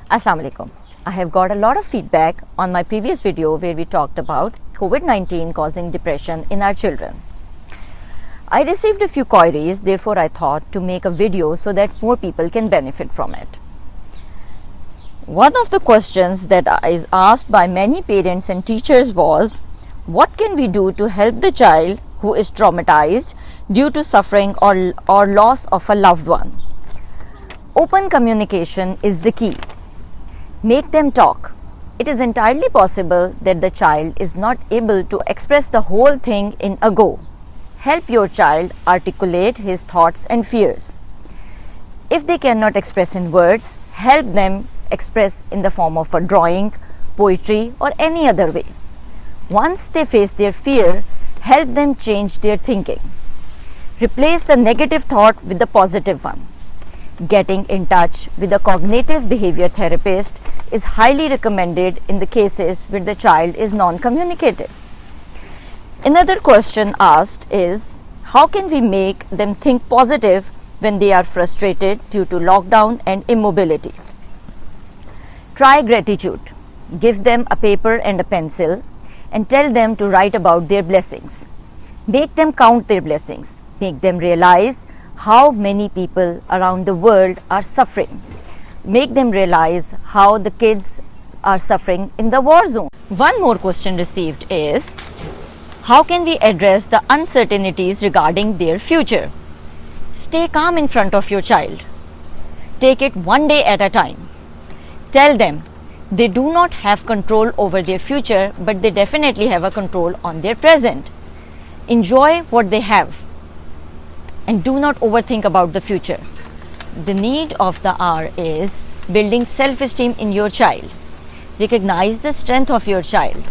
Assalamu alaikum. I have got a lot of feedback on my previous video where we talked about COVID-19 causing depression in our children. I received a few queries, therefore I thought to make a video so that more people can benefit from it. One of the questions that is asked by many parents and teachers was, what can we do to help the child who is traumatized due to suffering or loss of a loved one? Open communication is the key. Make them talk. It is entirely possible that the child is not able to express the whole thing in a go. Help your child articulate his thoughts and fears. If they cannot express in words, help them express in the form of a drawing, poetry, or any other way. Once they face their fear, help them change their thinking. Replace the negative thought with the positive one. Getting in touch with a cognitive behavior therapist is highly recommended in the cases where the child is non-communicative. Another question asked is, how can we make them think positive when they are frustrated due to lockdown and immobility? Try gratitude. Give them a paper and a pencil and tell them to write about their blessings. Make them count their blessings. Make them realize how many people around the world are suffering. Make them realize how the kids are suffering in the war zone. One more question received is, how can we address the uncertainties regarding their future? Stay calm in front of your child. Take it one day at a time. Tell them they do not have control over their future, but they definitely have a control on their present. Enjoy what they have and do not overthink about the future. The need of the hour is building self-esteem in your child. Recognize the strength of your child.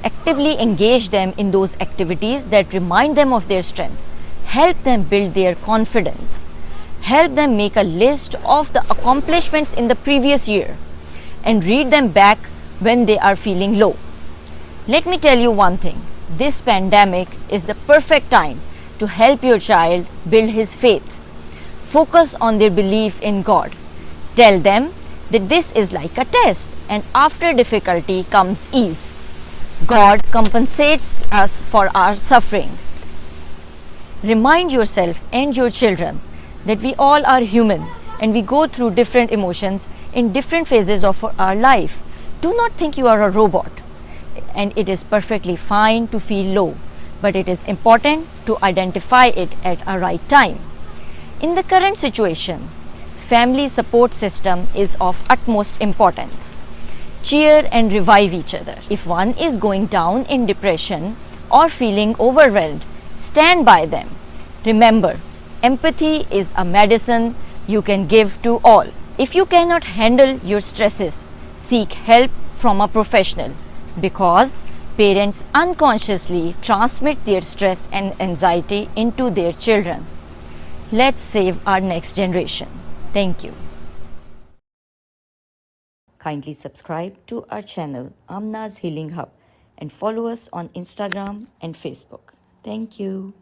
Actively engage them in those activities that remind them of their strength. Help them build their confidence. Help them make a list of the accomplishments in the previous year and read them back when they are feeling low. Let me tell you one thing. This pandemic is the perfect time to help your child build his faith. Focus on their belief in God. Tell them that this is like a test and after difficulty comes ease. God compensates us for our suffering. Remind yourself and your children that we all are human and we go through different emotions in different phases of our life. Do not think you are a robot, and it is perfectly fine to feel low, but it is important to identify it at a right time. In the current situation, family support system is of utmost importance. Cheer and revive each other. If one is going down in depression or feeling overwhelmed, stand by them. Remember, empathy is a medicine you can give to all. If you cannot handle your stresses, seek help from a professional, because parents unconsciously transmit their stress and anxiety into their children. Let's save our next generation. Thank you. Kindly subscribe to our channel Amna's Healing Hub and follow us on Instagram and Facebook. Thank you.